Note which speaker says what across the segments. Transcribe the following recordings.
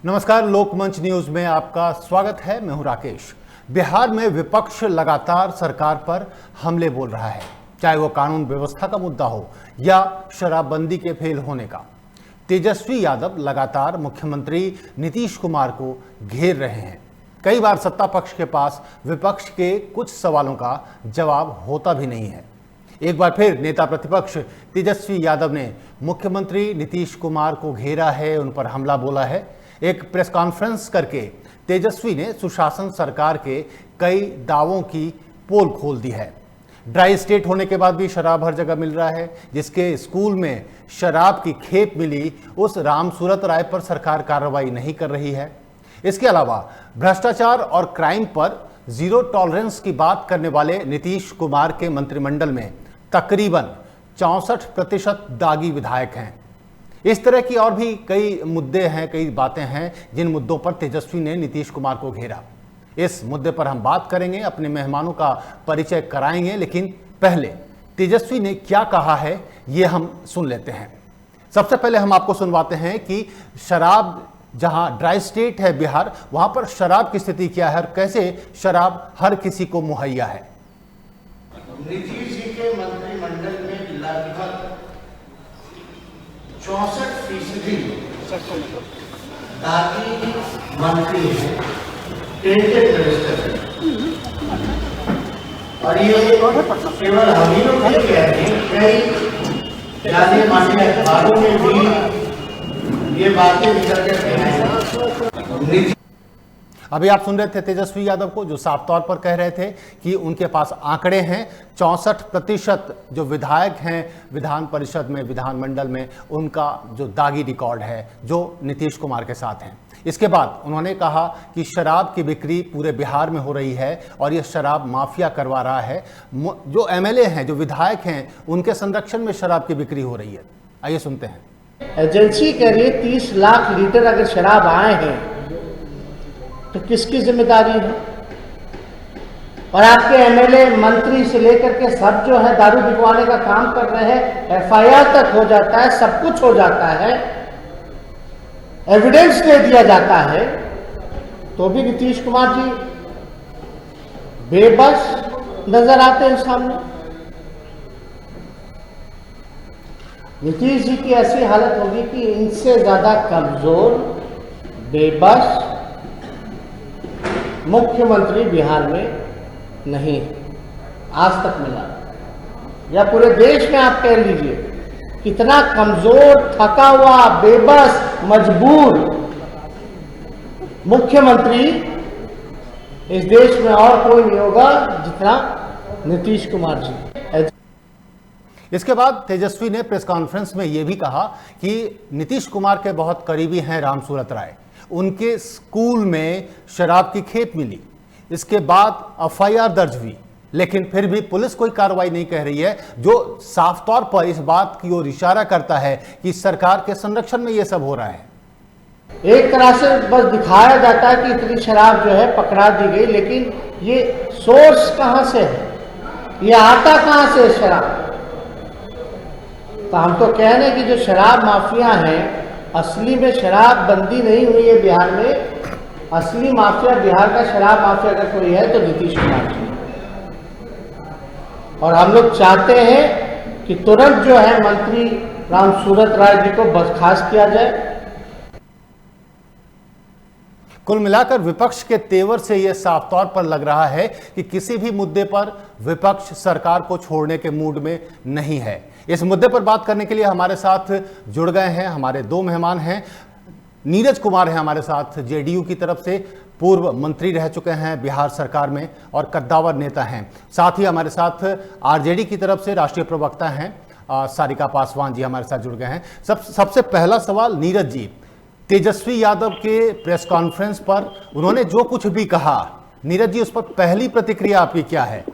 Speaker 1: नमस्कार, लोकमंच न्यूज में आपका स्वागत है। मैं हूं राकेश। बिहार में विपक्ष लगातार सरकार पर हमले बोल रहा है, चाहे वो कानून व्यवस्था का मुद्दा हो या शराबबंदी के फेल होने का। तेजस्वी यादव लगातार मुख्यमंत्री नीतीश कुमार को घेर रहे हैं। कई बार सत्ता पक्ष के पास विपक्ष के कुछ सवालों का जवाब होता भी नहीं है। एक बार फिर नेता प्रतिपक्ष तेजस्वी यादव ने मुख्यमंत्री नीतीश कुमार को घेरा है, उन पर हमला बोला है। एक प्रेस कॉन्फ्रेंस करके तेजस्वी ने सुशासन सरकार के कई दावों की पोल खोल दी है। ड्राई स्टेट होने के बाद भी शराब हर जगह मिल रहा है। जिसके स्कूल में शराब की खेप मिली, उस रामसूरत राय पर सरकार कार्रवाई नहीं कर रही है। इसके अलावा भ्रष्टाचार और क्राइम पर जीरो टॉलरेंस की बात करने वाले नीतीश कुमार के मंत्रिमंडल में तकरीबन 64% दागी विधायक हैं। इस तरह की और भी कई मुद्दे हैं, कई बातें हैं जिन मुद्दों पर तेजस्वी ने नीतीश कुमार को घेरा। इस मुद्दे पर हम बात करेंगे, अपने मेहमानों का परिचय कराएंगे, लेकिन पहले तेजस्वी ने क्या कहा है ये हम सुन लेते हैं। सबसे पहले हम आपको सुनवाते हैं कि शराब, जहां ड्राई स्टेट है बिहार, वहां पर शराब की स्थिति क्या है और कैसे शराब हर किसी को मुहैया है।
Speaker 2: नीतीश जी के मंत्रिमंडल में लगभग 64% दागी मंत्री हैं, टेंटेड मिनिस्टर हैं। और ये केवल हम ही लोग नहीं कहते हैं, कई जाने माने अखबारों में भी ये बातें निकल कर आई।
Speaker 1: अभी आप सुन रहे थे तेजस्वी यादव को, जो साफ तौर पर कह रहे थे कि उनके पास आंकड़े हैं। 64% जो विधायक हैं विधान परिषद में, विधानमंडल में, उनका जो दागी रिकॉर्ड है जो नीतीश कुमार के साथ हैं। इसके बाद उन्होंने कहा कि शराब की बिक्री पूरे बिहार में हो रही है और ये शराब माफिया करवा रहा है। जो एमएलए हैं, जो विधायक हैं, उनके संरक्षण में शराब की बिक्री हो रही है। आइए सुनते हैं।
Speaker 2: एजेंसी कह रही है 30 लाख लीटर अगर शराब आए हैं तो किसकी जिम्मेदारी है? और आपके एमएलए, मंत्री से लेकर के सब जो है दारू बिकवाने का काम कर रहे हैं। एफआईआर तक हो जाता है, सब कुछ हो जाता है, एविडेंस दे दिया जाता है, तो भी नीतीश कुमार जी बेबस नजर आते हैं सामने। नीतीश जी की ऐसी हालत होगी कि इनसे ज्यादा कमजोर, बेबस मुख्यमंत्री बिहार में नहीं आज तक मिला, या पूरे देश में आप कह लीजिए। कितना कमजोर, थका हुआ, बेबस, मजबूर मुख्यमंत्री इस देश में और कोई नहीं होगा जितना नीतीश कुमार जी।
Speaker 1: इसके बाद तेजस्वी ने प्रेस कॉन्फ्रेंस में यह भी कहा कि नीतीश कुमार के बहुत करीबी हैं रामसूरत राय, उनके स्कूल में शराब की खेप मिली। इसके बाद एफआईआर दर्ज हुई, लेकिन फिर भी पुलिस कोई कार्रवाई नहीं कह रही है, जो साफ तौर पर इस बात की ओर इशारा करता है कि सरकार के संरक्षण में यह सब हो रहा है।
Speaker 2: एक तरह से बस दिखाया जाता है कि इतनी शराब जो है पकड़ा दी गई, लेकिन ये सोर्स कहां से है, ये आता कहां से है शराब? तो हम तो कह रहे हैं कि जो शराब माफिया हैं, असली में शराब बंदी नहीं हुई है बिहार में। असली माफिया बिहार का शराब माफिया अगर कोई है तो नीतीश कुमार जी। और हम लोग चाहते हैं कि तुरंत जो है मंत्री रामसूरत राय जी को बर्खास्त किया जाए।
Speaker 1: कुल मिलाकर विपक्ष के तेवर से यह साफ तौर पर लग रहा है कि किसी भी मुद्दे पर विपक्ष सरकार को छोड़ने के मूड में नहीं है। इस मुद्दे पर बात करने के लिए हमारे साथ जुड़ गए हैं हमारे दो मेहमान हैं। नीरज कुमार हैं हमारे साथ, जेडीयू की तरफ से पूर्व मंत्री रह चुके हैं बिहार सरकार में और कद्दावर नेता हैं। साथ ही हमारे साथ आरजेडी की तरफ से राष्ट्रीय प्रवक्ता हैं सारिका पासवान जी हमारे साथ जुड़ गए हैं। सबसे पहला सवाल नीरज जी, तेजस्वी यादव के प्रेस कॉन्फ्रेंस पर उन्होंने जो कुछ भी कहा, नीरज जी उस पर पहली प्रतिक्रिया आपकी क्या है?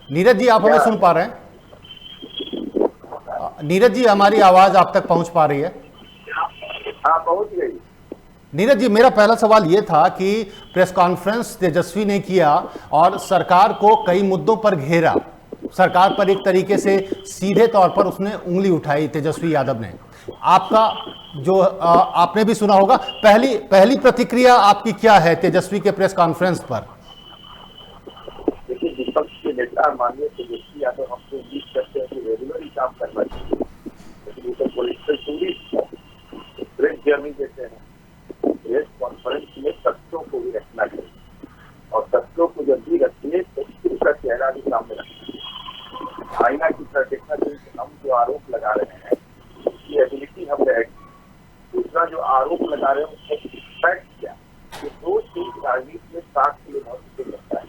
Speaker 1: नीरज जी, आप हमें सुन पा रहे हैं? नीरज जी, हमारी आवाज आप तक पहुंच पा रही है?
Speaker 3: हाँ, पहुंच गई।
Speaker 1: नीरज जी, मेरा पहला सवाल यह था कि प्रेस कॉन्फ्रेंस तेजस्वी ने किया और सरकार को कई मुद्दों पर घेरा, सरकार पर एक तरीके से सीधे तौर पर उसने उंगली उठाई तेजस्वी यादव ने। आपका जो आपने भी सुना होगा, पहली प्रतिक्रिया आपकी क्या है तेजस्वी के प्रेस कॉन्फ्रेंस पर?
Speaker 3: देखिए, विपक्ष के नेता माननीय तेजस्वी यादव हमसे उम्मीद करते हैं कि रेगुलर ही काम करना चाहिए, लेकिन वो तो पॉलिटिकल टूरिस्ट प्रेस जर्नी देते हैं। प्रेस कॉन्फ्रेंस में तथ्यों को भी रखना चाहिए, और तथ्यों को जब भी रखिए तो उसका चेहरा भी सामने रखिए। आईना की तरह देखना चाहिए कि हम जो आरोप लगा रहे हैं उसकी एबिलिटी हम है, दूसरा जो आरोप लगा रहे हैं उसका फैक्ट क्या। ये दो चीज राजनीति में साख के लिए महत्वपूर्ण लगता है।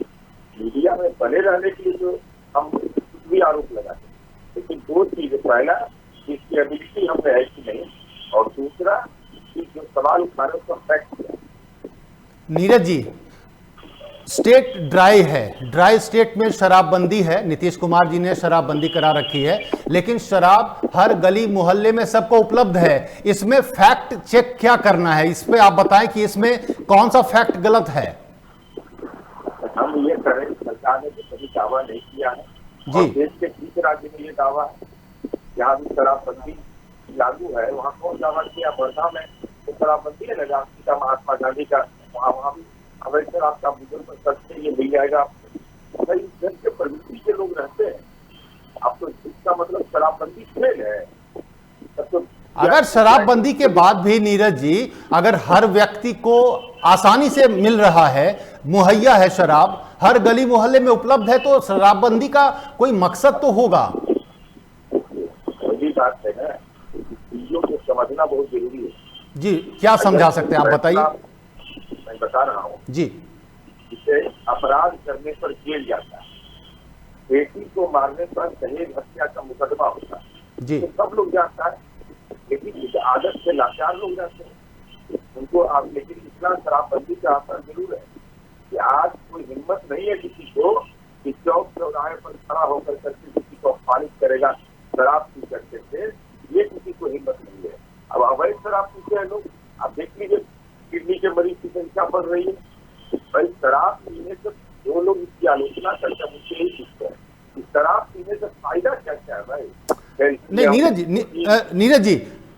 Speaker 3: मीडिया में बने रहने के लिए तो हम कुछ भी आरोप लगाते हैं, लेकिन दो चीजें, पहला इसकी एबिलिटी हम है कि नहीं, और दूसरा जो सवाल उठा रहे उसका फैक्ट क्या।
Speaker 1: नीरज जी, स्टेट ड्राई है, ड्राई स्टेट में शराबबंदी है, नीतीश कुमार जी ने शराबबंदी करा रखी है, लेकिन शराब हर गली मोहल्ले में सबको उपलब्ध है। इसमें फैक्ट चेक क्या करना है, इस पे आप बताएं कि इसमें कौन सा फैक्ट गलत है।
Speaker 3: हम ये करें, सरकार ने तो कभी दावा नहीं किया है
Speaker 1: जी।
Speaker 3: और देश के 30 राज्य में ये दावा है, जहाँ भी शराबबंदी लागू है वहाँ कौन दावा किया। वर्धा में तो शराबबंदी है ना, का महात्मा गांधी का, वहाँ भी अवैध शराब का मुद्दे पर सस्ते ये मिल जाएगा आपको। भाई जन के प्रवृत्ति के लोग रहते हैं, आपको इसका मतलब शराबबंदी फेल है। तो
Speaker 1: अगर शराबबंदी के बाद भी नीरज जी, अगर हर व्यक्ति को आसानी से मिल रहा है, मुहैया है शराब, हर गली मोहल्ले में उपलब्ध है, तो शराबबंदी का कोई मकसद तो होगा।
Speaker 3: वही बात है ना, चीजों को समझना बहुत जरूरी है।
Speaker 1: जी, क्या समझा सकते हैं आप, बताइए।
Speaker 3: मैं बता रहा हूँ
Speaker 1: जी।
Speaker 3: जिसे अपराध करने पर जेल जाता है, बेटी को मारने पर दहेज हत्या का मुकदमा होता है,
Speaker 1: जी।
Speaker 3: तो सब लोग जाता है, लेकिन इस आदत से लाचार लोग जाते हैं उनको आप। लेकिन इतना शराबबंदी का असर जरूर है कि आज कोई हिम्मत नहीं है किसी को कि चौक चौराहे पर खड़ा होकर करके किसी को अपमानित करेगा। शराब पी करते थे, ये किसी को हिम्मत नहीं है। अब अवैध शराब पीते हैं लोग, आप देख लीजिए किडनी के मरीज की संख्या बढ़ रही है। भाई शराब पीने से जो लोग इसकी आलोचना करते हैं मुझसे यही पूछते हैं कि शराब पीने से फायदा क्या क्या है भाई।
Speaker 1: नहीं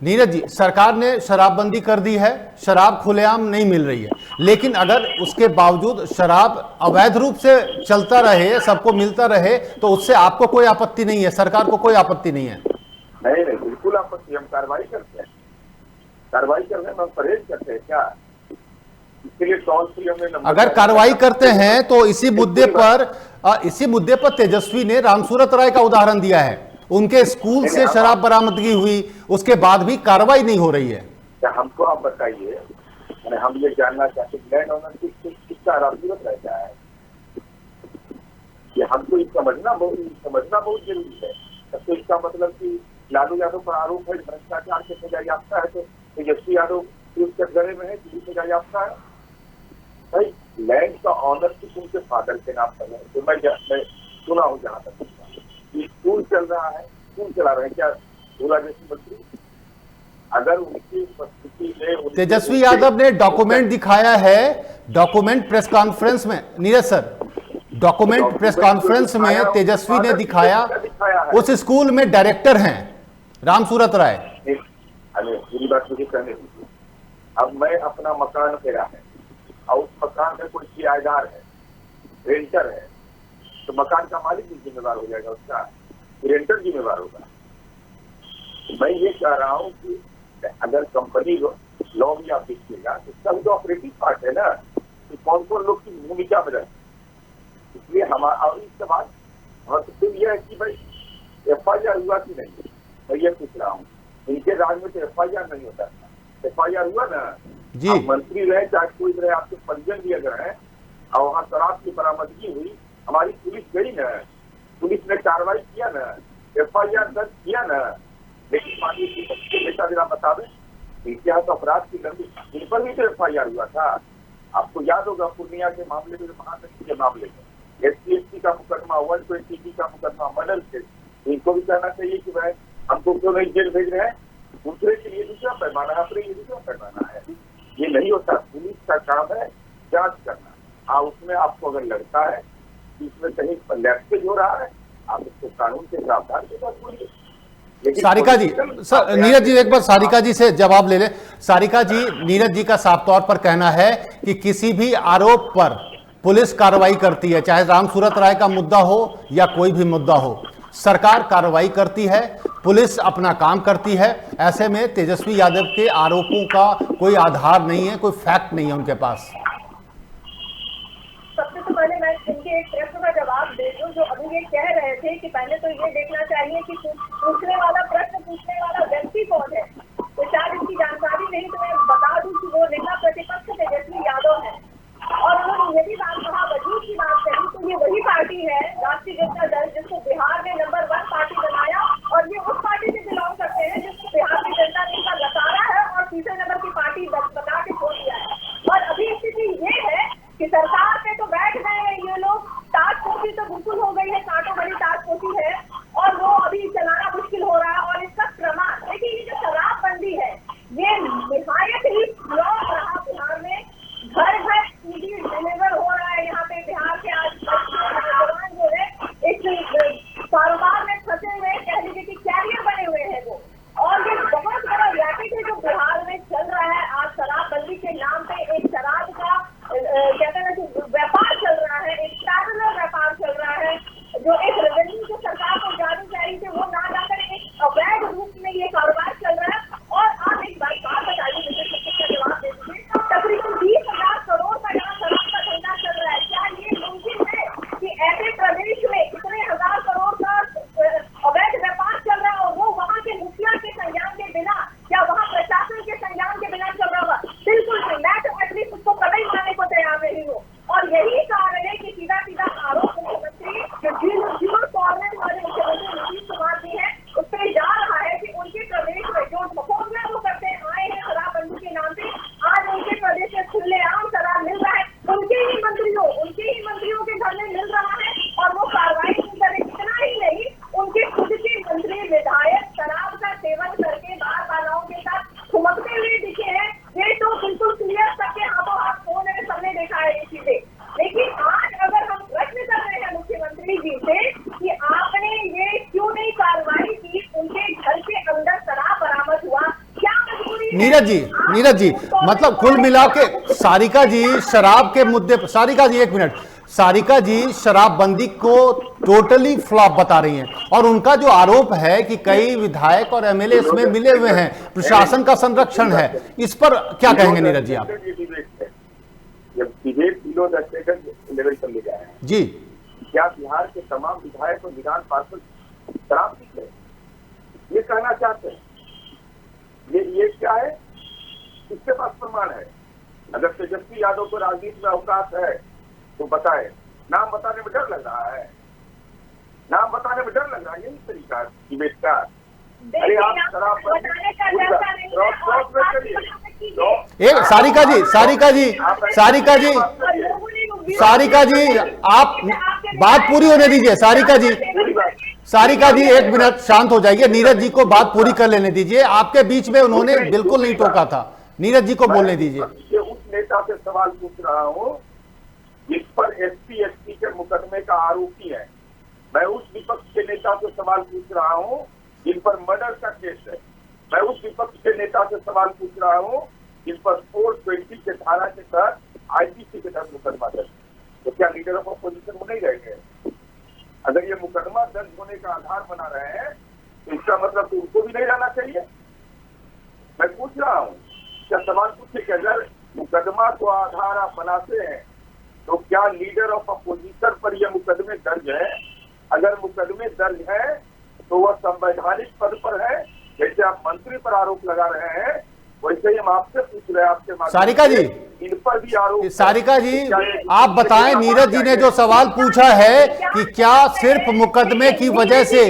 Speaker 1: नीरज जी, सरकार ने शराबबंदी कर दी है, शराब खुलेआम नहीं मिल रही है, लेकिन अगर उसके बावजूद शराब अवैध रूप से चलता रहे, सबको मिलता रहे, तो उससे आपको कोई आपत्ति नहीं है, सरकार को कोई आपत्ति नहीं है?
Speaker 3: नहीं, बिल्कुल आपत्ति। हम कार्रवाई करते हैं, कार्रवाई करने में हम परहेज करते हैं क्या? इसके लिए टोल फ्री हमने
Speaker 1: अगर कार्रवाई करते हैं तो इसी मुद्दे पर तेजस्वी ने रामसूरत राय का उदाहरण दिया है। उनके स्कूल से शराब बरामदगी हुई, उसके बाद भी कार्रवाई नहीं हो रही है।
Speaker 3: क्या हमको आप बताइए, हम ये जानना चाहते हैं लैंड ओनरशिप किसका रामसूरत रहता है, ये हमको समझना बहुत जरूरी है। तो इसका मतलब कि लालू यादव पर आरोप है भ्रष्टाचार से सजा याफ्ता है, तो तेजस्वी यादव कटघरे में है, दिल्ली सजा याफ्ता है। भाई लैंड का ऑनरशिप उनके फादर के नाम पर है। तो मैं सुना हूँ जहाँ तक स्कूल चल रहा है, स्कूल चला रहे हैं क्या भोला जैसी मंत्री? अगर उनकी उपस्थिति में
Speaker 1: तेजस्वी यादव ने डॉक्यूमेंट दिखाया है, डॉक्यूमेंट प्रेस कॉन्फ्रेंस में, Neeraj sir, document press conference में तेजस्वी ने दिखाया, उस स्कूल में डायरेक्टर हैं रामसूरत राय।
Speaker 3: पूरी बात मुझे कहने दीजिए। अब मैं अपना मकान मेरा है और उस मकान में कोई किराएदार है, रेंटर है, तो मकान का मालिक भी जिम्मेदार हो जाएगा, उसका रेंटर जिम्मेदार होगा। मैं ये कह रहा हूँ कि अगर कंपनी लॉ भी आप देखिएगा तो सब जो ऑपरेटिव पार्ट है ना, तो कौन कौन लोग की भूमिका में रहते, इसलिए हमारा और इसके बाद महत्वपूर्ण यह है कि भाई FIR हुआ कि नहीं। मैं ये पूछ रहा हूँ, इनके राज में तो FIR नहीं होता था, FIR हुआ ना जी। मंत्री रहे चाहे कोई रहे, आपके परिजन भी अगर है और वहाँ शराब की बरामदगी हुई, हमारी पुलिस गई ना, पुलिस ने कार्रवाई किया ना, FIR दर्ज किया ना, लेकिन माननीय नेता जरा बता दें इतिहास अपराध की लंबी, इन पर भी तो FIR हुआ था। आपको याद होगा पूर्णिया के मामले में, महानदी के मामले में SC/ST का मुकदमा, 120 का मुकदमा, मर्डर केस। इनको भी कहना चाहिए कि भाई हमको क्यों नहीं जेल भेज रहे हैं, दूसरे के लिए दूसरा पैमाना है, अपने लिए दूसरा पैमाना है। ये नहीं होता। पुलिस का काम है जांच करना। हाँ, उसमें आपको अगर लगता है कि इसमें कहीं लैप्सेज हो रहा है, आप उसको कानून के प्रावधान के साथ बोलिए। लेकिन
Speaker 1: सारिका जी, सर नीरज जी एक बार सारिका जी से जवाब ले ले। सारिका जी, नीरज जी का साफ तौर पर कहना है कि किसी भी आरोप पर पुलिस कार्रवाई करती है, चाहे रामसूरत राय का मुद्दा हो या कोई भी मुद्दा हो, सरकार कार्रवाई करती है, पुलिस अपना काम करती है। ऐसे में तेजस्वी यादव के आरोपों का कोई आधार नहीं है, कोई फैक्ट नहीं है उनके पास।
Speaker 4: सबसे तो पहले मैं इनके एक प्रश्न का जवाब दे दूं, जो अभी ये कह रहे थे कि पहले तो ये देखना चाहिए कि पूछने वाला, प्रश्न पूछने वाला व्यक्ति कौन है। तो शायद इसकी जानकारी नहीं, तो मैं बता दूं कि वो नेता प्रतिपक्ष तेजस्वी यादव है। और उन्होंने ये भी बात कहा, वजूद की बात कही, तो ये वही पार्टी है राष्ट्रीय जनता दल जिसको बिहार में नंबर 1 पार्टी बनाया, और ये उस पार्टी से बिलोंग करते हैं जिसको बिहार की जनता ने इनका लताड़ा है और तीसरे नंबर की पार्टी बता के छोड़ दिया है। और अभी स्थिति ये है कि सरकार पे तो बैठ गए हैं ये लोग, ताजपोशी तो बिल्कुल हो गई है, कांटों भरी ताजपोशी है, और वो अभी चलाना मुश्किल हो रहा है। और इसका प्रमाण देखिए, ये जो शराबबंदी है ये निहायत ही फ्लॉप रहा बिहार में। घर घर सीडी डिलीवर हो रहा है यहाँ पे बिहार के आज नौजवान जो है इस कारोबार में फंसे हुए, कह लीजिए कि कैरियर बने हुए हैं वो। और ये बहुत बड़ा रैकेट है जो बिहार में चल रहा है। आज शराबबंदी के नाम पे एक शराब का कहते हैं कि व्यापार चल रहा है, एक पैरेलल व्यापार चल रहा है, जो एक रेवेन्यू जो सरकार को जारी थे वो ना जाकर एक अवैध रूप में ये कारोबार चल रहा है। और आप एक बात बताइए, मुझे का जवाब दे दीजिए, तकरीबन 20,000 करोड़ का यहाँ शराब का धंधा चल रहा है। क्या ये मुमकिन है कि ऐसे प्रदेश में इतने हजार करोड़ का अवैध व्यापार चल रहा है और वो वहाँ के मुखिया के संज्ञान के बिना या वहाँ प्रशासन के संज्ञान के बिना चल रहा होगा? बिल्कुल नहीं, मैं तो एटलीस्ट उसको कतई मानने को तैयार नहीं हूँ। और यही कारण है कि सीधा सीधा आरोप मुख्यमंत्री जो कॉर्नर वाले मुख्यमंत्री नीतीश कुमार जी है उस पर जा रहा है कि उनके प्रदेश में जो मकोबला वो करते आए हैं शराबबंदी के नाम पे, आज उनके प्रदेश में खुलेआम शराब मिल रहा है, उनके ही मंत्रियों के घर में मिल रहा है और वो कार्रवाई नहीं कर रहे। इतना ही नहीं, उनके खुद के मंत्री विधायक शराब का सेवन करके बार बालाओं के साथ ठुमकते हुए दिखे हैं। ये तो बिल्कुल क्लियर सबके हाथों हाथ फोन है, सबने देखा है ये चीजें। लेकिन आज अगर हम प्रश्न कर रहे हैं मुख्यमंत्री जी से कि आपने ये क्यों नहीं कार्रवाई की, उनके घर के अंदर शराब बरामद हुआ, क्या मजबूरी?
Speaker 1: नीरज जी मतलब कुल मिला के सारिका जी शराब के मुद्दे पर, सारिका जी एक मिनट, सारिका जी शराबबंदी को टोटली फ्लॉप बता रही हैं और उनका जो आरोप है कि कई विधायक और एमएलए इसमें मिले हुए हैं, प्रशासन का संरक्षण है, इस पर क्या कहेंगे नीरज जी आप?
Speaker 3: जब डिबेट किलो लेवल पर ले जाए
Speaker 1: जी,
Speaker 3: क्या बिहार के तमाम विधायक और विधान पार्षद शराब पीते हैं? ये कहना चाहते हैं? ये क्या है? इसके पास प्रमाण है? अगर तेजस्वी यादव को राजनीति में अवकाश है तो बताए। नाम बताने में डर लग रहा है, नाम बताने में डर लग रहा है, यही तरीका डिबेट का। अरे आप शराब
Speaker 1: सारिका जी आप बात पूरी होने दीजिए। सारिका जी एक मिनट शांत हो जाइए, नीरज जी को बात पूरी कर लेने दीजिए। आपके बीच में उन्होंने बिल्कुल नहीं टोका था, नीरज जी को बोलने दीजिए।
Speaker 3: उस नेता से सवाल पूछ रहा हूँ जिस पर SC/ST के मुकदमे का आरोपी है। मैं उस विपक्ष के नेता से सवाल पूछ रहा हूँ जिन पर मर्डर का केस है। मैं उस विपक्ष के नेता से सवाल पूछ रहा हूँ जिन पर 420 के धारा के तहत IPC के तहत मुकदमा दर्ज। तो क्या लीडर ऑफ अपोजिशन वो नहीं रहेंगे? अगर ये मुकदमा दर्ज होने का आधार बना रहे हैं तो इसका मतलब तो उनको भी नहीं रहना चाहिए। मैं पूछ रहा हूँ, क्या सवाल पूछे कि अगर मुकदमा को आधार आप बनाते हैं तो क्या लीडर ऑफ अपोजिशन पर यह मुकदमे दर्ज है? अगर मुकदमे दर्ज है तो वह संवैधानिक पद पर है। जैसे आप मंत्री पर आरोप लगा रहे हैं वैसे ही हम आपसे पूछ रहे हैं, आपके
Speaker 1: सारिका जी
Speaker 3: इन पर भी आरोप।
Speaker 1: सारिका जी आप बताएं, नीरज जी ने जो सवाल पूछा है कि क्या सिर्फ मुकदमे की वजह से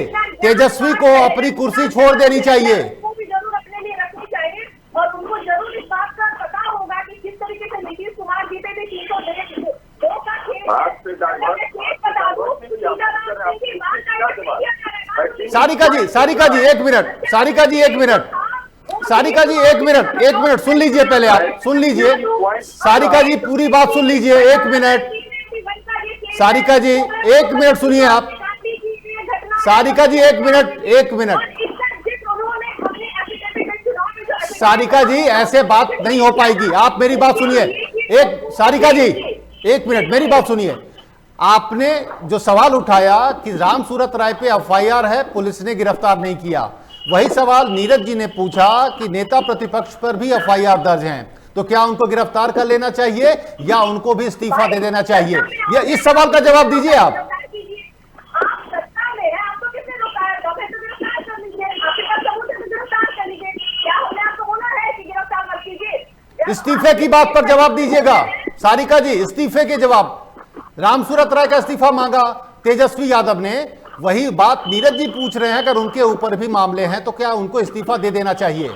Speaker 1: तेजस्वी को अपनी कुर्सी छोड़ देनी चाहिए?
Speaker 4: भी जरूर अपने लिए रखनी चाहिए और उनको जरूर इस बात का पता होगा कि किस तरीके से नीतीश कुमार जीते थे 302 का
Speaker 1: सारिका जी एक मिनट, सारिका जी एक मिनट सुन लीजिए, पहले आप सुन लीजिए। सारिका जी पूरी बात सुन लीजिए, एक मिनट। सारिका जी एक मिनट सुनिए आप। सारिका जी एक मिनट। सारिका जी ऐसे बात नहीं हो पाएगी, आप मेरी बात सुनिए। सारिका जी एक मिनट मेरी बात सुनिए। आपने जो सवाल उठाया कि राम सूरत राय पे एफआईआर है, पुलिस ने गिरफ्तार नहीं किया, वही सवाल नीरज जी ने पूछा कि नेता प्रतिपक्ष पर भी एफआईआर दर्ज हैं, तो क्या उनको गिरफ्तार कर लेना चाहिए या उनको भी इस्तीफा दे देना चाहिए? या इस सवाल का जवाब दीजिए आप। इस्तीफे की बात पर जवाब दीजिएगा सारिका जी, इस्तीफे के जवाब। राम सूरत राय का इस्तीफा मांगा तेजस्वी यादव ने, वही बात नीरज जी पूछ रहे हैं, अगर उनके ऊपर भी मामले हैं तो क्या उनको इस्तीफा दे देना चाहिए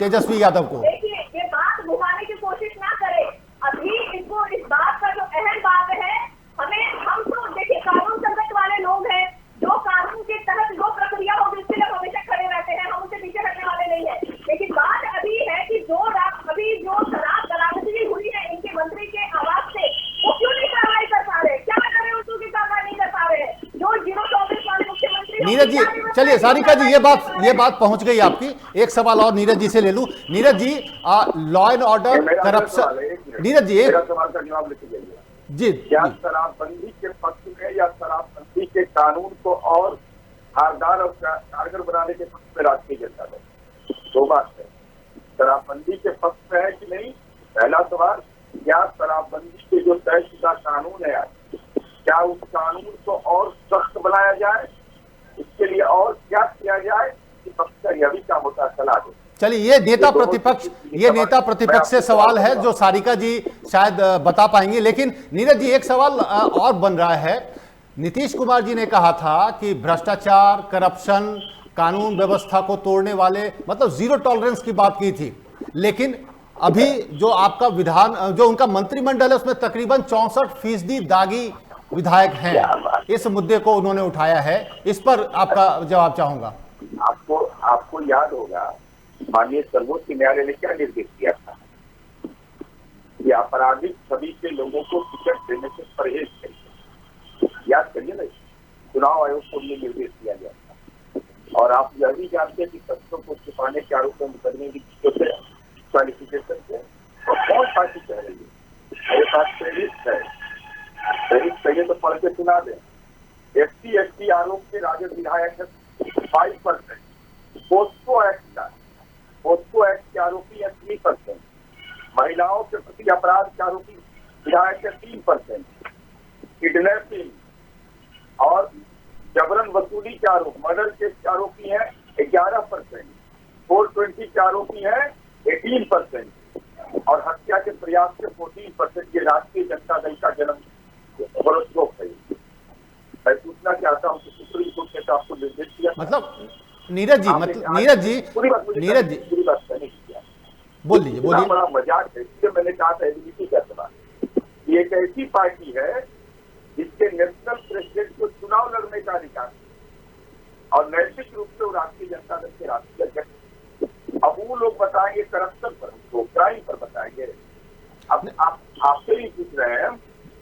Speaker 1: तेजस्वी यादव को?
Speaker 4: देखिए, ये बात घुमाने की कोशिश ना करें। अभी इसको, इस बात का जो अहम बात है, हम तो देखिए कानून संगत वाले लोग हैं, जो कानून के तहत जो प्रक्रिया होगी उसके लिए हमेशा खड़े रहते हैं, हम उससे पीछे हटने वाले नहीं है। लेकिन बात अभी है कि जो शराब बरामदगी हुई है इनके मंत्री के आवाज से, वो क्यों नहीं कार्रवाई कर पा रहे? क्या करें उसको की कार्रवाई नहीं कर पा रहे? जो 024 वाले मुख्यमंत्री।
Speaker 1: नीरज जी चलिए, सारिका जी ये बात पहुंच गई आपकी। एक सवाल और नीरज जी से ले लूं। Neeraj ji, law and order corruption, Neeraj ji एक
Speaker 3: सवाल का जवाब लिख लीजिए
Speaker 1: जी।
Speaker 3: क्या शराबबंदी के पक्ष में या शराबबंदी के कानून को और धारदार और कारगर बनाने के पक्ष में राष्ट्रीय जनता दल? दो बात है, शराबबंदी के पक्ष में है कि नहीं, पहला सवाल। क्या शराबबंदी के जो तयशुदा कानून है आज, क्या उस कानून को और सख्त बनाया जाए, इसके लिए और क्या किया जाए कि पक्ष का यह भी काम होता है, सलाह दे।
Speaker 1: चलिए, ये नेता प्रतिपक्ष से सवाल है जो सारिका जी शायद बता पाएंगे। लेकिन नीरज जी एक सवाल और बन रहा है। नीतीश कुमार जी ने कहा था कि भ्रष्टाचार, करप्शन, कानून व्यवस्था को तोड़ने वाले, मतलब जीरो टॉलरेंस की बात की थी। लेकिन अभी जो आपका जो उनका मंत्रिमंडल है उसमें तकरीबन 64% दागी विधायक हैं। इस मुद्दे को उन्होंने उठाया है, इस पर आपका जवाब चाहूंगा।
Speaker 3: आपको याद होगा माननीय सर्वोच्च न्यायालय ने क्या निर्देश दिया था कि आपराधिक छवि के लोगों को टिकट देने से परहेज करिए। याद करिए ना, चुनाव आयोग को ये निर्देश दिया गया था। और आप यह भी जानते हैं कि तथ्यों को छुपाने के आरोप में मुकदमे की क्वालिफिकेशन से और कौन पार्टी कह रही है? मेरे पास क्रेडिट चाहिए तो पढ़ के सुना दें। SC/ST आरोप के राजद विधायक 5%, पोस्को एक्ट के आरोपी है 3%, महिलाओं के प्रति अपराध के आरोपी विधायक है 3%, किडनैपिंग और जबरन वसूली के आरोप, मर्डर केस के आरोपी है 11%, 420 के आरोपी है 18% और हत्या के प्रयास से 14%। ये राष्ट्रीय जनता दल का जन्म हॉरोस्कोप है। मैं पूछना चाहता हूँ कि सुप्रीम कोर्ट ने तो आपको निर्देश दिया,
Speaker 1: मतलब नीरज जी पूरी बात कहने की, बोल लीजिए।
Speaker 3: बड़ा मजाक है, इसलिए मैंने कहा था एबीसी का सवाल। ये एक ऐसी पार्टी है जिसके नेशनल प्रेसिडेंट को चुनाव लड़ने का अधिकार है और नैतिक रूप से वो राष्ट्रीय जनता दल के राष्ट्रीय अध्यक्ष। अब वो लोग बताएंगे करप्शन पर, तो क्राइम पर बताएंगे। अब आपसे भी पूछ रहे हैं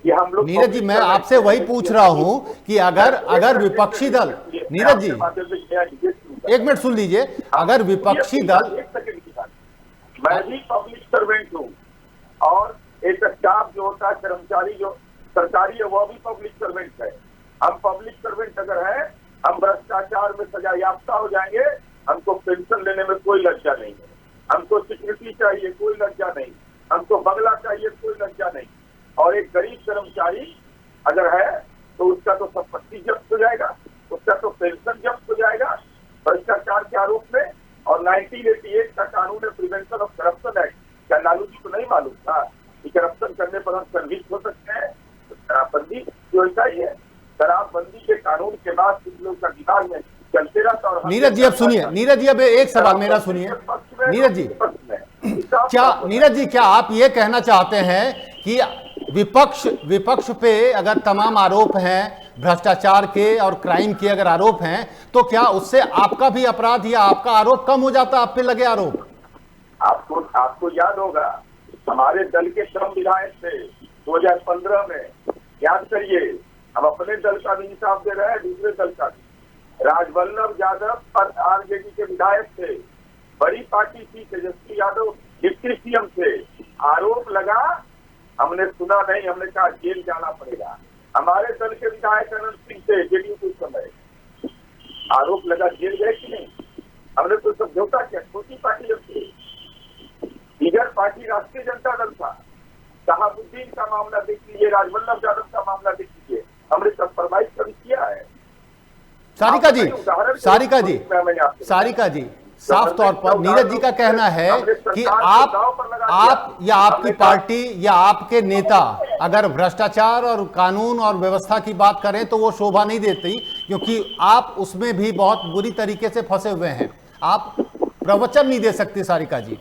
Speaker 3: कि हम लोग,
Speaker 1: नीरज जी मैं आपसे वही पूछ रहा हूं कि अगर विपक्षी दल, नीरज जी एक मिनट सुन लीजिए, अगर विपक्षी दल,
Speaker 3: मैं भी पब्लिक सर्वेंट हूँ और एक स्टाफ जो होता है, कर्मचारी जो सरकारी है, वो भी पब्लिक सर्वेंट है। हम पब्लिक सर्वेंट अगर है, हम भ्रष्टाचार में सजा याफ्ता हो जाएंगे, हमको पेंशन लेने में कोई लज्जा नहीं है, हमको सिक्योरिटी चाहिए कोई लज्जा नहीं, हमको बंगला चाहिए कोई लज्जा नहीं। और एक गरीब कर्मचारी अगर है तो उसका तो संपत्ति जब्त हो जाएगा, उसका तो पेंशन जब्त हो जाएगा भ्रष्टाचार के आरोप में। और 1988 का कानून है प्रिवेंशन ऑफ करप्शन एक्ट, क्या लालू जी को नहीं मालूम था कि करप्शन करने पर हम संदिग्ध हो सकते हैं? तो शराबबंदी जो ऐसा ही है, शराबबंदी के कानून के बाद कुछ लोग का दिमाग में चलते रहता। और
Speaker 1: नीरज जी अब सुनिए, नीरज जी अब एक सवाल मेरा सुनिए। नीरज जी क्या आप ये कहना चाहते हैं कि विपक्ष पे अगर तमाम आरोप हैं, भ्रष्टाचार के और क्राइम के अगर आरोप हैं, तो क्या उससे आपका भी अपराध या आपका आरोप कम हो जाता, आप पे लगे आरोप?
Speaker 3: आपको याद होगा, हमारे दल के श्रम विधायक थे 2015 में, याद करिए, हम अपने दल का भी हिसाब दे रहे हैं, दूसरे दल का भी। राजवल्लभ यादव पर आरजेडी के विधायक थे, बड़ी पार्टी थी, तेजस्वी यादव डिप्टी सीएम थे। आरोप लगा, हमने सुना नहीं, हमने कहा जेल जाना पड़ेगा। हमारे दल के विधायक अनंत सिंह थे, जेडीयू के समय, आरोप लगा, जेल गए कि नहीं? हमने तो समझौता किया, छोटी पार्टी जब थी, लीडर पार्टी राष्ट्रीय जनता दल था। शहाबुद्दीन का मामला देख लीजिए, राजवल्लभ यादव का मामला देख लीजिए, हमने कम्प्रोमाइज कभी किया है?
Speaker 1: सारिका जी, साफ तौर पर नीरज जी का कहना है कि आप या आपकी पार्टी या आपके नेता अगर भ्रष्टाचार और कानून और व्यवस्था की बात करें तो वो शोभा नहीं देती, क्योंकि आप उसमें भी बहुत बुरी तरीके से फंसे हुए हैं। आप प्रवचन नहीं दे सकते सारिका जी।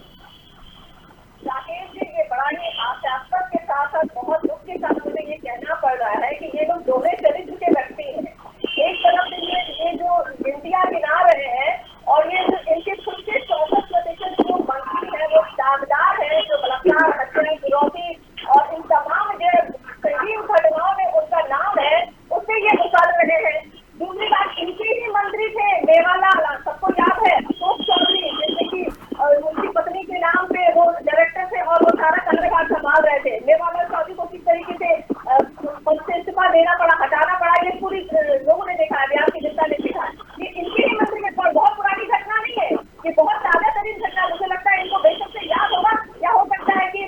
Speaker 4: राकेश जी, ये बड़ा ही आशास्पद के साथ साथ बहुत दुख के साथ मुझे ये कहना पड़ रहा है कि ये लोग दोहरे चरित्र के व्यक्ति हैं। एक तरफ से ये जो गिनतियां गिना रहे हैं और ये जो इनके खुद के 64% जो मंत्री हैं वो दागदार हैं, जो बलात्कार, हत्या, गिरौती और इन तमाम जो संगीन घटनाओं में उनका नाम है, उससे ये उतार रहे हैं। दूसरी बात, इनके ही मंत्री थे मेवालाल, सबको याद है, अशोक चौधरी, जैसे कि उनकी पत्नी के नाम पे वो डायरेक्टर थे और वो सारा कार्यभार संभाल रहे थे। मेवालाल चौधरी को किस तरीके से इस्तीफा देना पड़ा, हटाना पड़ा, ये पूरी लोगों ने देखा है, बिहार की जनता ने देखा है। ये इनके ही मंत्री के पर बहुत पुरानी घटना नहीं है, ये बहुत ताजा तरीन घटना। मुझे लगता है इनको बेशक से याद होगा, या हो सकता है कि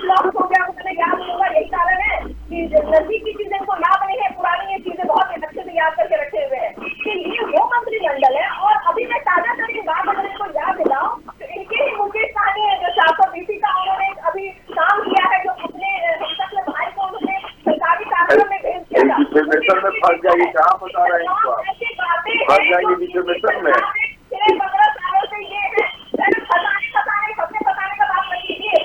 Speaker 4: लॉस हो गया, उन्हें याद नहीं होगा। यही कारण है कि नजदीक की चीजें इनको याद नहीं है, पुरानी ये चीजें बहुत अच्छे से याद करके रखे हुए हैं कि ये वो मंत्रिमंडल है। और अभी मैं ताजा तरीन बात अगर इनको याद दिलाऊं तो इनके ही मुकेश सहनी है, जो 420 का उन्होंने अभी काम किया है, जो अपने हिंसक भाई को उन्होंने सरकारी कार्यक्रम में भेज दिया था।
Speaker 3: डिफेमेशन में फंस जाएगी, कहाँ बता रहे हैं इनको आप? फंस जाएंगे डिफेमेशन में।
Speaker 4: 15 सालों से ये है, सबने बताने का बात नहीं कीजिए।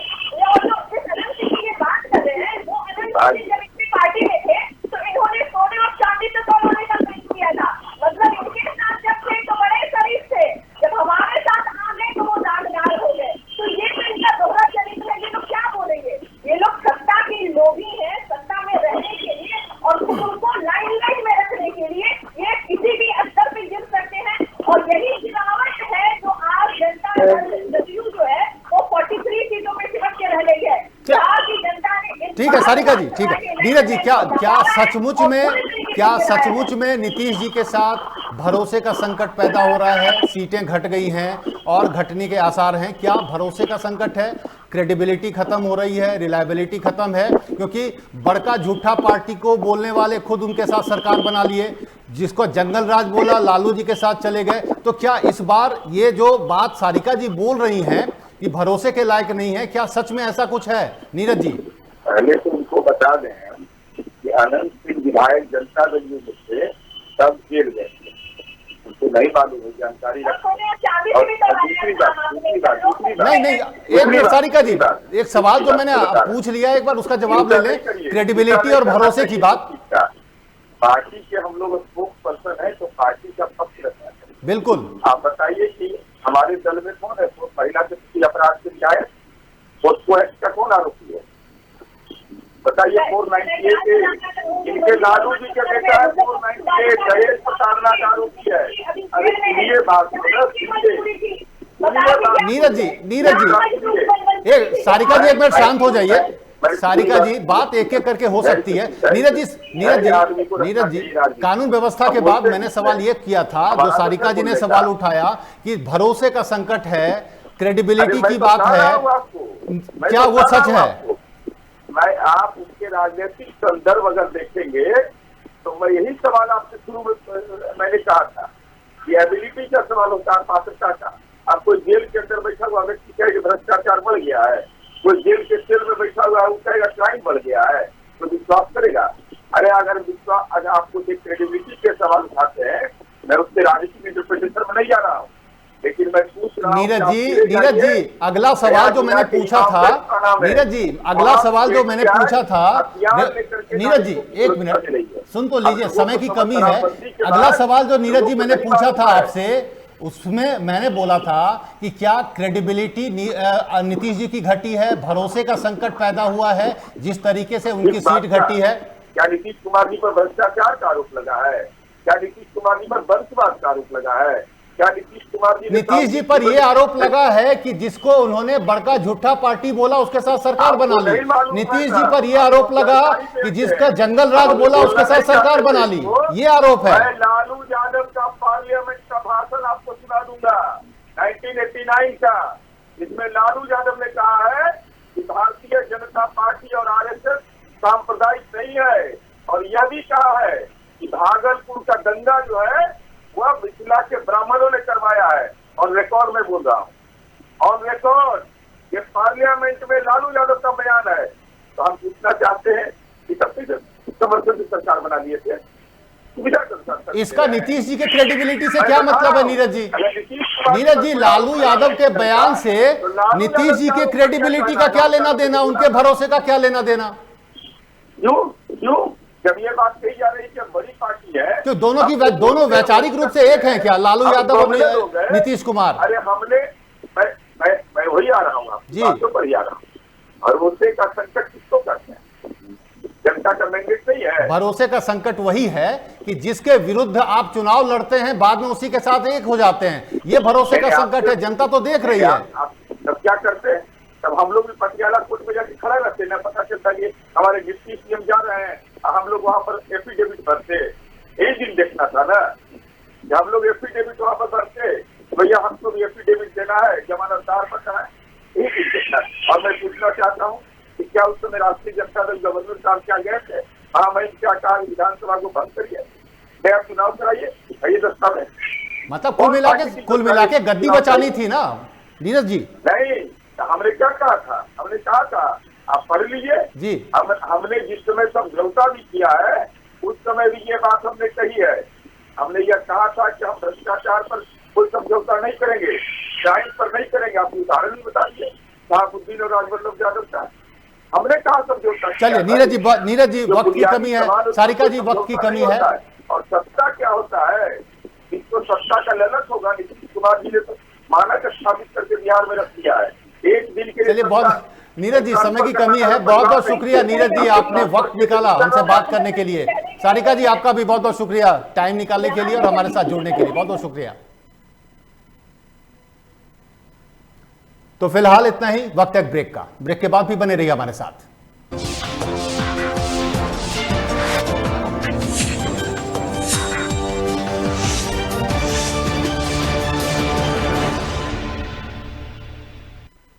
Speaker 4: और जो इस अनंत सिंह की बात कर रहे हैं, वो अनंत सिंह जब इनकी पार्टी में थे तो इन्होंने सोने और चांदी से तोड़ने का प्रयास किया था। मतलब इनके साथ जब थे तो बड़े शरीफ थे, जब हमारे साथ आ गए तो वो दागदार हो गए। तो ये तो इनका दोहरा चरित्र है। ये लोग क्या बोलेंगे? ये लोग सत्ता के लोभी हैं, सत्ता में रहने के लिए और उनको लाइमलाइट में रखने के लिए ये किसी भी स्तर पे गिर सकते हैं। और यही गिरावट है जो आज जनता जदयू जो है वो 43 सीटों में सिमट के रह गई है। बिहार की जनता ने
Speaker 1: ठीक है सारिका जी, ठीक है। नीरज जी, क्या सचमुच में नीतीश जी के साथ भरोसे का संकट पैदा हो रहा है? सीटें घट गई हैं और घटने के आसार हैं। क्या भरोसे का संकट है? क्रेडिबिलिटी खत्म हो रही है, रिलायबिलिटी खत्म है, क्योंकि बड़का झूठा पार्टी को बोलने वाले खुद उनके साथ सरकार बना लिए, जिसको जंगल राज बोला लालू जी के साथ चले गए। तो क्या इस बार ये जो बात सारिका जी बोल रही हैं कि भरोसे के लायक नहीं है, क्या सच में ऐसा कुछ है? नीरज जी,
Speaker 3: पहले तो उनको बता दें कि अनंत सिंह विधायक जनता दल में थे, तब जेल गए, उनको नहीं मालूम है, जानकारी
Speaker 1: नहीं, एक मिनट सारिका जी, एक सवाल जो मैंने पूछ लिया, एक बार उसका जवाब ले लें। क्रेडिबिलिटी और भरोसे की बात,
Speaker 3: पार्टी के हम लोग स्पोक्स पर्सन है तो पार्टी का पक्ष रखना चाहिए।
Speaker 1: बिल्कुल।
Speaker 3: आप बताइए कि हमारे दल में कौन है महिला के प्रति अपराध के विधायक, उसको का कौन आरोपी है? बताइए। 498 के इनके लालू जी के बेटा है, 498 दहेज प्रताड़ना का आरोपी है। अरे सुनिए बात,
Speaker 1: नीरज जी, सारिका जी एक मिनट शांत हो जाइए। सारिका जी, बात एक एक करके हो सकती है। नीरज जी, कानून व्यवस्था के बाद मैंने सवाल ये किया था, जो सारिका जी ने सवाल उठाया कि भरोसे का संकट है, क्रेडिबिलिटी की बात है, क्या वो सच है?
Speaker 3: मैं आप उसके राजनीतिक संदर्भ अगर देखेंगे तो मैं यही सवाल आपसे शुरू में मैंने कहा था कि एबिलिटी का सवाल होता है, पात्रता का। अब कोई जेल के अंदर बैठा हुआ व्यक्ति कहे कि भ्रष्टाचार बढ़ गया है, कोई जेल के सेल में बैठा हुआ है वो कहेगा क्राइम बढ़ गया है, तो विश्वास करेगा? अरे अगर आपको क्रेडिबिलिटी के सवाल उठाते हैं, मैं उसके राजनीतिक इंटरप्रिटेशन में नहीं जा रहा हूँ, लेकिन मैं पूछ रहा हूँ।
Speaker 1: नीरज जी, अगला सवाल जो मैंने पूछा था, नीरज जी, अगला सवाल जो मैंने पूछा था, नीरज जी एक मिनट, सुन तो लीजिए,
Speaker 3: अब वो
Speaker 1: समय की
Speaker 3: तो
Speaker 1: कमी है।
Speaker 3: शराबबंदी के
Speaker 1: अगला
Speaker 3: बाद
Speaker 1: सवाल जो नीरज जी
Speaker 3: लोगों को
Speaker 1: मैंने
Speaker 3: नहीं
Speaker 1: पूछा था
Speaker 3: मालूम है।
Speaker 1: आपसे, उसमें मैंने बोला था कि क्या क्रेडिबिलिटी नीतीश जी की घटी है, भरोसे का संकट पैदा हुआ है जिस तरीके से उनकी
Speaker 3: इस बात
Speaker 1: सीट
Speaker 3: का-
Speaker 1: घटी है।
Speaker 3: क्या नीतीश कुमार जी पर भ्रष्टाचार का आरोप लगा है? क्या नीतीश कुमार जी पर वंशवाद का आरोप लगा है? क्या नीतीश कुमार जी ने
Speaker 1: नीतीश जी पर यह आरोप लगा है कि जिसको उन्होंने बड़का झूठा पार्टी बोला उसके साथ सरकार बना ली। नीतीश जी पर यह आरोप लगा कि जिसका जंगल राज बोला उसके साथ सरकार बना ली, ये आरोप है।
Speaker 3: मैं लालू यादव का पार्लियामेंट का भाषण आपको सुना दूंगा 1989 का, जिसमें लालू यादव ने कहा है कि भारतीय जनता पार्टी और आरएसएस सांप्रदायिक नहीं है, और यह भी कहा है कि भागलपुर का दंगा जो है वह मिथिला के ब्राह्मणों ने करवाया है। और रिकॉर्ड में बोल रहा हूँ, ऑन रिकॉर्ड, ये पार्लियामेंट में लालू यादव का बयान है। तो हम पूछना चाहते हैं कि सबसे समर्थन से सरकार बना लिए थे, सुविधा के अनुसार
Speaker 1: इसका नीतीश जी के क्रेडिबिलिटी से क्या मतलब है नीरज जी? नीरज जी, लालू यादव के बयान से नीतीश जी के क्रेडिबिलिटी का क्या लेना देना, उनके भरोसे का क्या लेना देना?
Speaker 3: क्यों जब ये बात कही जा रही है कि बड़ी पार्टी है,
Speaker 1: तो दोनों वैचारिक रूप से एक हैं क्या, लालू यादव और नीतीश कुमार?
Speaker 3: अरे मैं वही आ रहा हूँ आपकी
Speaker 1: जी।
Speaker 3: बातों पर ही आ रहा हूँ। भरोसे का संकट किसको करते हैं? जनता का मैंडेट नहीं है।
Speaker 1: भरोसे का संकट वही है कि जिसके विरुद्ध आप चुनाव लड़ते हैं बाद में उसी के साथ एक हो जाते हैं, ये भरोसे का संकट है। जनता तो देख रही है।
Speaker 3: आप तब क्या करते हैं? तब हम लोग भी पटियाला कोर्ट में जाके खड़ा रहते हैं, पता चलता है कि हमारे डिप्टी सीएम जा रहे हैं, हम लोग वहां पर एफिडेविट भरते। एक दिन देखना था ना, जब हम लोग एफिडेविट वहां पर भरते, भैया हमको भी एफिडेविट देना है, जमानतदार बनना है, एक दिन देखना। और मैं पूछना चाहता हूँ कि क्या उस समय राष्ट्रीय जनता दल गवर्नर साहब क्या गए थे? हाँ, मैं क्या कहा, विधानसभा को बंद करिए, नया चुनाव कराइए, ये दस्तावेज।
Speaker 1: मतलब कुल मिला के गद्दी बचानी थी ना नीरज जी?
Speaker 3: नहीं, हमने क्या कहा था? हमने कहा था, आप पढ़ लीजिए
Speaker 1: जी।
Speaker 3: हमने जिस समय समझौता भी किया है उस समय भी ये बात हमने कही है। हमने यह कहा था कि हम भ्रष्टाचार पर कोई समझौता नहीं करेंगे, क्राइम पर नहीं करेंगे। आप उदाहरण भी बताइए, शहाबुद्दीन और राजवल्लभ यादव का हमने कहा समझौता।
Speaker 1: चलिए नीरज जी वक्त की कमी है, सारिका जी वक्त की कमी है।
Speaker 3: और सत्ता क्या होता है? इसको सत्ता का लालच होगा। नीतीश कुमार जी ने तो मानक स्थापित करके बिहार में रख दिया है, एक दिन के लिए।
Speaker 1: चलिए बहुत नीरज जी, समय की कमी है। बहुत बहुत शुक्रिया नीरज जी, आपने वक्त निकाला हमसे बात करने के लिए। सारिका जी, आपका भी बहुत बहुत शुक्रिया टाइम निकालने के लिए और हमारे साथ जुड़ने के लिए, बहुत बहुत शुक्रिया। तो फिलहाल इतना ही, वक्त है ब्रेक का। ब्रेक के बाद भी बने रहिए हमारे साथ।